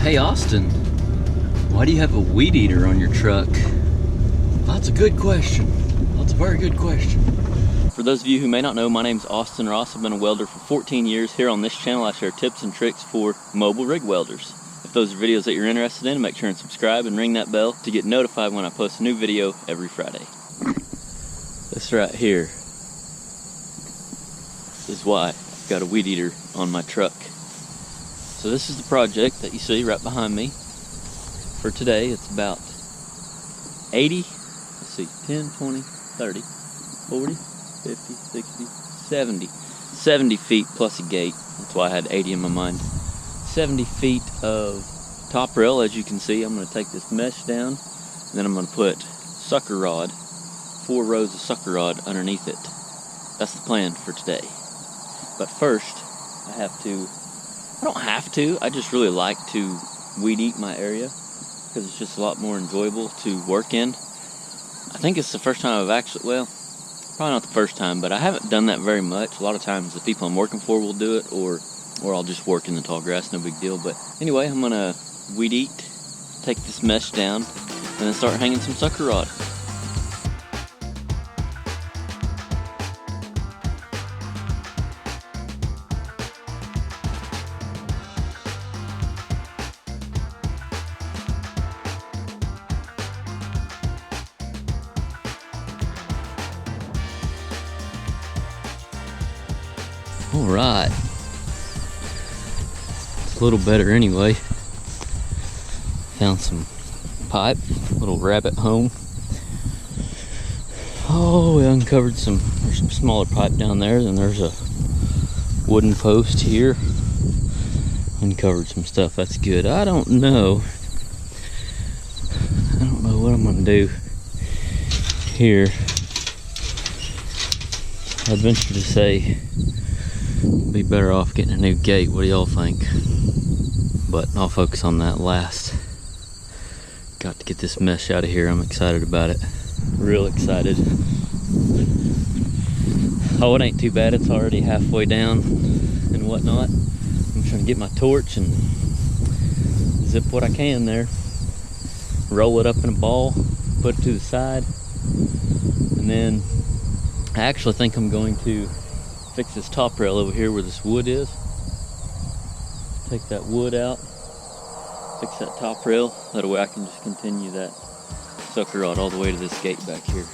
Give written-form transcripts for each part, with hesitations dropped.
Hey Austin, why do you have a weed eater on your truck? That's a good question. That's a very good question. For those of you who may not know, my name's Austin Ross. I've been a welder for 14 years. Here on this channel I share tips and tricks for mobile rig welders. If those are videos that you're interested in, make sure and subscribe and ring that bell to get notified when I post a new video every Friday. This right here is why I've got a weed eater on my truck. So this is the project that you see right behind me. For today, it's about 80, let's see, 10, 20, 30, 40, 50, 60, 70 feet plus a gate. That's why I had 80 in my mind. 70 feet of top rail. As you can see, I'm going to take this mesh down, and then I'm going to put sucker rod, 4 rows of sucker rod underneath it. That's the plan for today. But first, I don't have to, I just really like to weed eat my area because it's just a lot more enjoyable to work in. I think it's the first time I've actually, well, probably not the first time, but I haven't done that very much. A lot of times the people I'm working for will do it, or I'll just work in the tall grass, no big deal. But anyway, I'm gonna weed eat, take this mesh down, and then start hanging some sucker rod. Alright, it's a little better anyway. Found some pipe, little rabbit home. Oh, we uncovered there's some smaller pipe down there, then there's a wooden post here. Uncovered some stuff, that's good. I don't know what I'm gonna do here. I'd venture to say be better off getting a new gate. What do y'all think? But I'll focus on that last. Got to get this mesh out of here. I'm excited about it. Real excited. Oh, it ain't too bad. It's already halfway down and whatnot. I'm trying to get my torch and zip what I can there. Roll it up in a ball, put it to the side, and then I actually think I'm going to fix this top rail over here where this wood is. Take that wood out, fix that top rail. That way I can just continue that sucker rod all the way to this gate back here.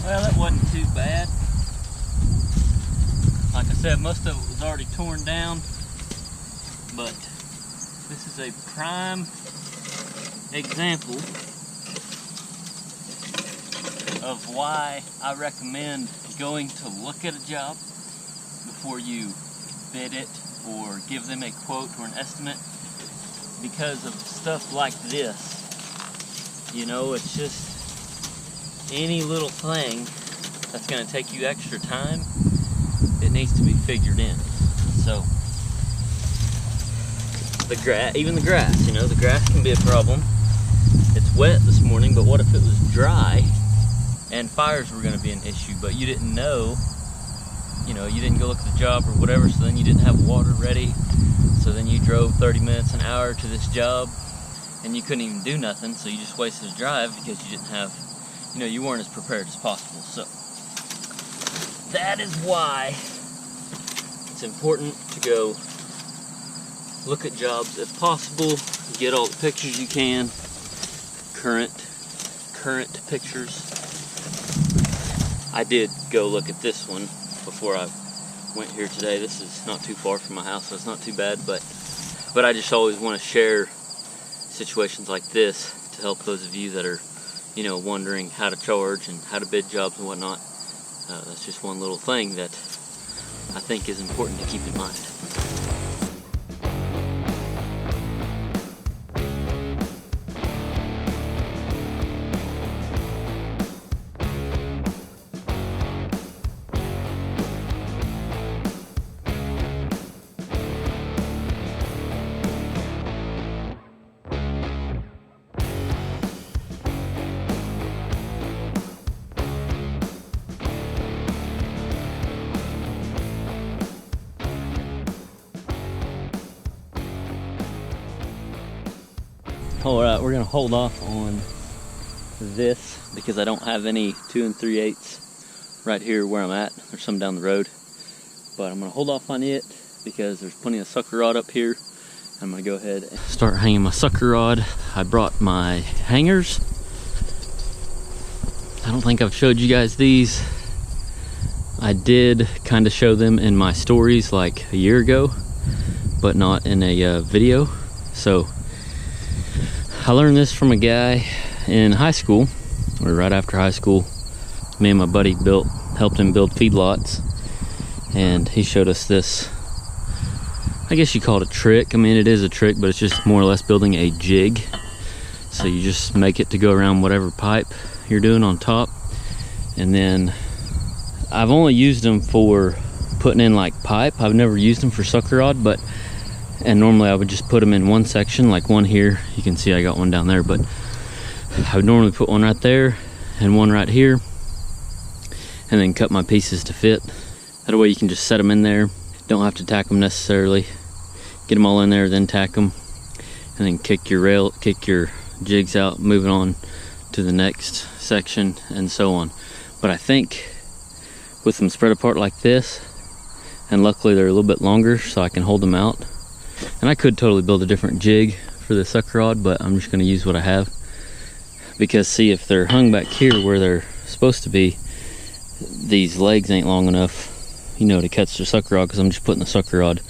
Well, that wasn't too bad. Like I said, most of it was already torn down, but this is a prime example of why I recommend going to look at a job before you bid it or give them a quote or an estimate, because of stuff like this. You know, it's just any little thing that's going to take you extra time, it needs to be figured in. So even the grass, you know, the grass can be a problem. It's wet this morning, but what if it was dry and fires were going to be an issue, but you didn't know, you know, you didn't go look at the job or whatever, so then you didn't have water ready, so then you drove 30 minutes, an hour to this job, and you couldn't even do nothing, so you just wasted a drive because you didn't have, you know, you weren't as prepared as possible. So that is why it's important to go look at jobs if possible, get all the pictures you can, current pictures. I did go look at this one before I went here today. This is not too far from my house, so it's not too bad, but I just always want to share situations like this to help those of you that are, you know, wondering how to charge and how to bid jobs and whatnot. That's just one little thing that I think is important to keep in mind. All right, we're gonna hold off on this because I don't have any 2 3/8 right here where I'm at. There's some down the road, but I'm gonna hold off on it because there's plenty of sucker rod up here. I'm gonna go ahead and start hanging my sucker rod. I brought my hangers. I don't think I've showed you guys these. I did kind of show them in my stories like a year ago, but not in a video. So I learned this from a guy in high school, or right after high school. Me and my buddy helped him build feedlots, and he showed us this, I guess you call it a trick. I mean, it is a trick, but it's just more or less building a jig. So you just make it to go around whatever pipe you're doing on top. And then I've only used them for putting in like pipe. I've never used them for sucker rod, and normally I would just put them in one section, like one here. You can see I got one down there, but I would normally put one right there and one right here, and then cut my pieces to fit. That way you can just set them in there. Don't have to tack them necessarily. Get them all in there, then tack them, and then kick your jigs out, moving on to the next section, and so on. But I think with them spread apart like this, and luckily they're a little bit longer so I can hold them out. And I could totally build a different jig for the sucker rod, but I'm just gonna use what I have. Because see, if they're hung back here where they're supposed to be, these legs ain't long enough, you know, to catch the sucker rod, because I'm just putting the sucker rod,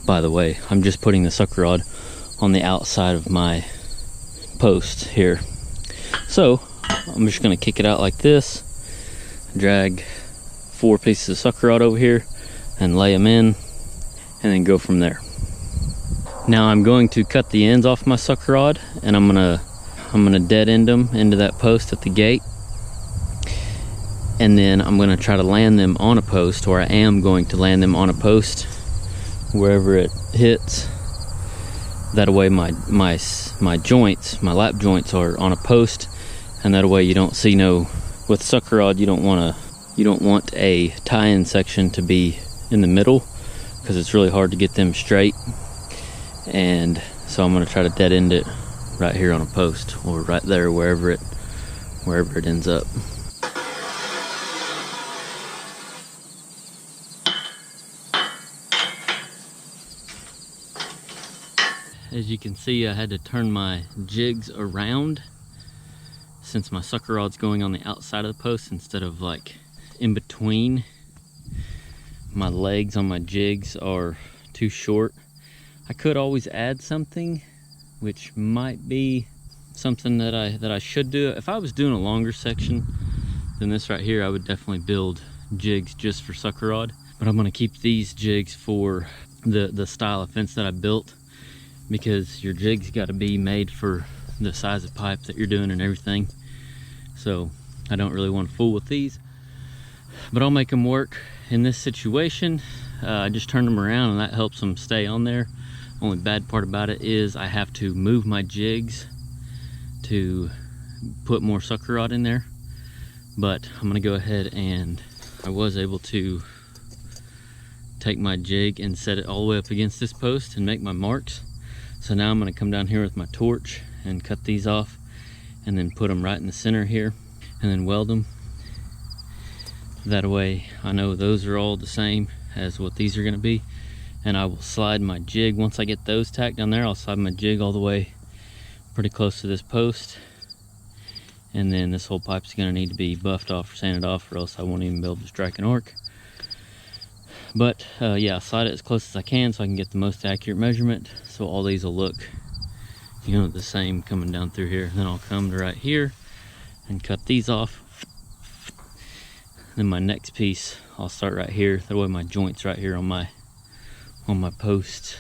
by the way, I'm just putting the sucker rod on the outside of my post here. So I'm just gonna kick it out like this, drag 4 pieces of sucker rod over here and lay them in, and then go from there. Now I'm going to cut the ends off my sucker rod, and I'm gonna dead end them into that post at the gate, and then I'm gonna try to land them on a post, or I am going to land them on a post wherever it hits. That way my joints, my lap joints, are on a post, and that way you don't see with sucker rod, you don't want a tie-in section to be in the middle, because it's really hard to get them straight. And so I'm going to try to dead end it right here on a post, or right there, wherever it ends up. As you can see, I had to turn my jigs around since my sucker rod's going on the outside of the post instead of like in between. My legs on my jigs are too short. I could always add something, which might be something that I should do. If I was doing a longer section than this right here, I would definitely build jigs just for sucker rod. But I'm gonna keep these jigs for the style of fence that I built, because your jig's got to be made for the size of pipe that you're doing and everything. So I don't really want to fool with these, but I'll make them work in this situation. I just turned them around, and that helps them stay on there. Only bad part about it is I have to move my jigs to put more sucker rod in there. But I'm gonna go ahead, and I was able to take my jig and set it all the way up against this post and make my marks. So now I'm gonna come down here with my torch and cut these off, and then put them right in the center here, and then weld them. That way I know those are all the same as what these are gonna be. And I will slide my jig, once I get those tacked down there, I'll slide my jig all the way pretty close to this post. And then this whole pipe's gonna need to be buffed off or sanded off, or else I won't even be able to strike an arc. But yeah, I'll slide it as close as I can so I can get the most accurate measurement. So all these will look, the same coming down through here. Then I'll come to right here and cut these off. Then my next piece, I'll start right here. That way my joint's right here on my post,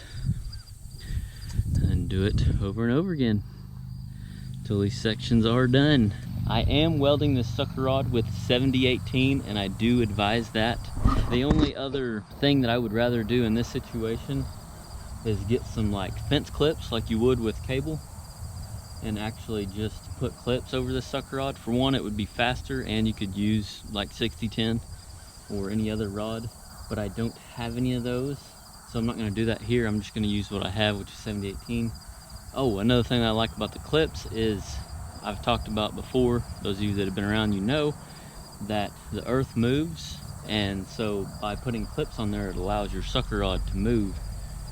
and do it over and over again until these sections are done. I am welding this sucker rod with 7018, and I do advise that. The only other thing that I would rather do in this situation is get some like fence clips like you would with cable, and actually just put clips over the sucker rod. For one, it would be faster, and you could use like 6010 or any other rod, but I don't have any of those, so I'm not going to do that here. I'm just going to use what I have, which is 7018. Oh, another thing I like about the clips is I've talked about before, those of you that have been around, you know that the earth moves, and so by putting clips on there, it allows your sucker rod to move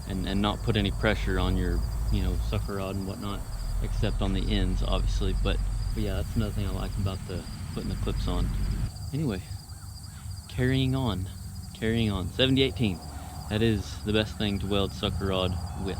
and not put any pressure on your, you know, sucker rod and whatnot, except on the ends, obviously. But yeah, that's another thing I like about putting the clips on. Anyway, carrying on. 7018. That is the best thing to weld sucker rod with.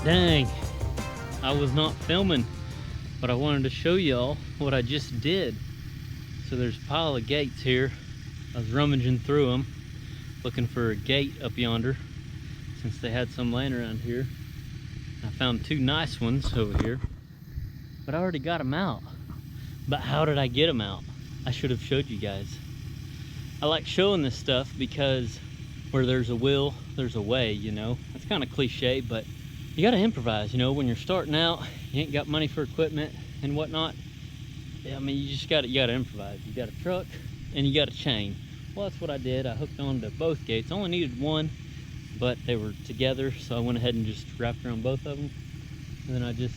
Dang, I was not filming, but I wanted to show y'all what I just did. So there's a pile of gates here. I was rummaging through them, looking for a gate up yonder, since they had some laying around here. I found two nice ones over here, but I already got them out. But how did I get them out? I should have showed you guys. I like showing this stuff because where there's a will, there's a way, you know? That's kind of cliche, but you gotta improvise, you know? When you're starting out, you ain't got money for equipment and whatnot. I mean, you gotta improvise. You got a truck and you got a chain. Well, that's what I did. I hooked onto both gates. I only needed one, but they were together, so I went ahead and just wrapped around both of them. And then I just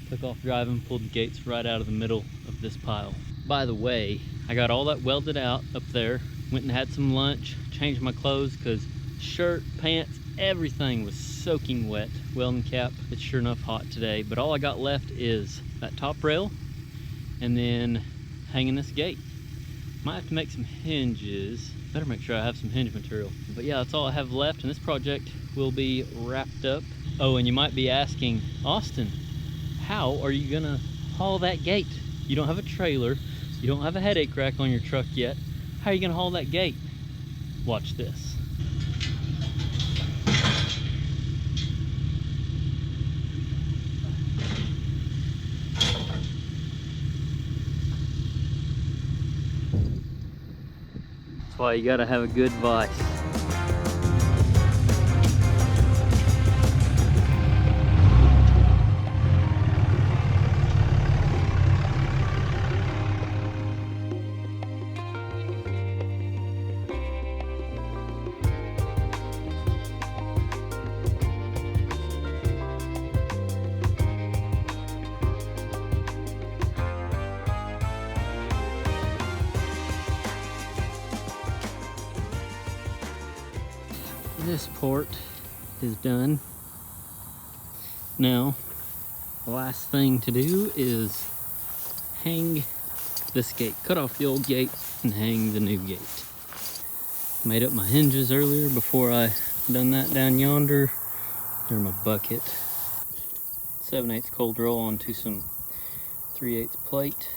took off driving, pulled the gates right out of the middle of this pile. By the way, I got all that welded out up there, went and had some lunch, changed my clothes because shirt, pants, everything was soaking wet. Welding cap, it's sure enough hot today, but all I got left is that top rail and then hanging this gate. Might have to make some hinges. Better make sure I have some hinge material. But yeah, that's all I have left, and this project will be wrapped up. Oh, and you might be asking, Austin, how are you gonna haul that gate? You don't have a trailer, you don't have a headache rack on your truck yet. How are you gonna haul that gate? Watch this. That's why you gotta have a good vise. This port is done. Now, the last thing to do is hang this gate. Cut off the old gate and hang the new gate. Made up my hinges earlier before I done that down yonder. They're my bucket. 7/8 cold roll onto some 3/8 plate.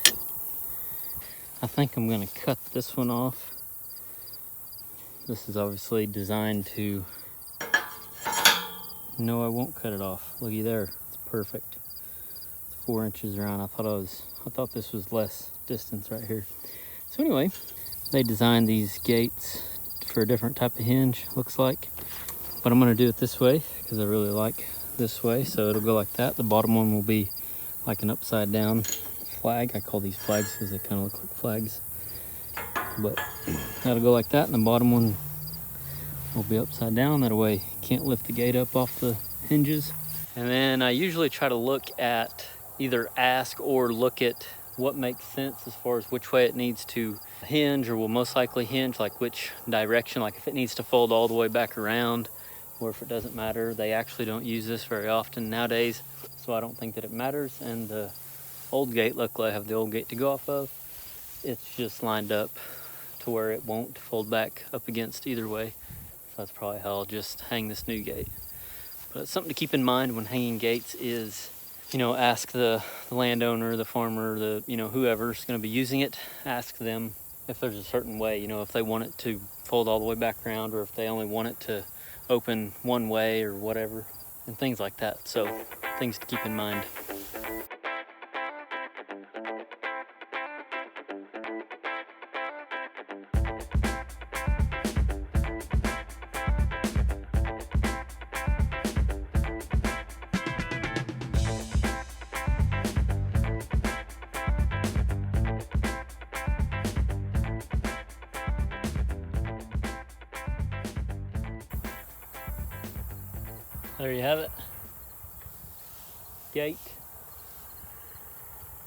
I think I'm gonna cut this one off. This is obviously designed to, no, I won't cut it off. Looky there, it's perfect. It's 4 inches around. I thought this was less distance right here. So anyway, they designed these gates for a different type of hinge, looks like. But I'm gonna do it this way because I really like this way. So it'll go like that. The bottom one will be like an upside down flag. I call these flags because they kind of look like flags. But that'll go like that, and the bottom one will be upside down. That way you can't lift the gate up off the hinges. And then I usually try to look at, either ask or look at what makes sense as far as which way it needs to hinge, or will most likely hinge, like which direction, like if it needs to fold all the way back around or if it doesn't matter. They actually don't use this very often nowadays, so I don't think that it matters. And the old gate, luckily I have the old gate to go off of, it's just lined up to where it won't fold back up against either way. So that's probably how I'll just hang this new gate. But something to keep in mind when hanging gates is, you know, ask the landowner, the farmer, the, you know, whoever's going to be using it, ask them if there's a certain way, you know, if they want it to fold all the way back around, or if they only want it to open one way or whatever, and things like that. So things to keep in mind. There you have it. Gate,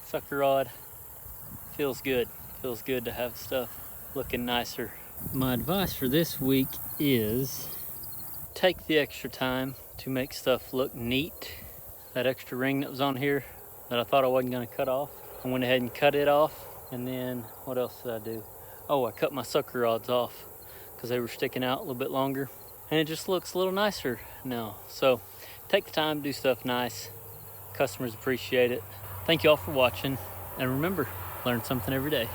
sucker rod. Feels good. Feels good to have stuff looking nicer. My advice for this week is take the extra time to make stuff look neat. That extra ring that was on here that I thought I wasn't gonna cut off, I went ahead and cut it off. And then what else did I do? Oh, I cut my sucker rods off because they were sticking out a little bit longer. And it just looks a little nicer now. So take the time to do stuff nice. Customers appreciate it. Thank you all for watching. And remember, learn something every day.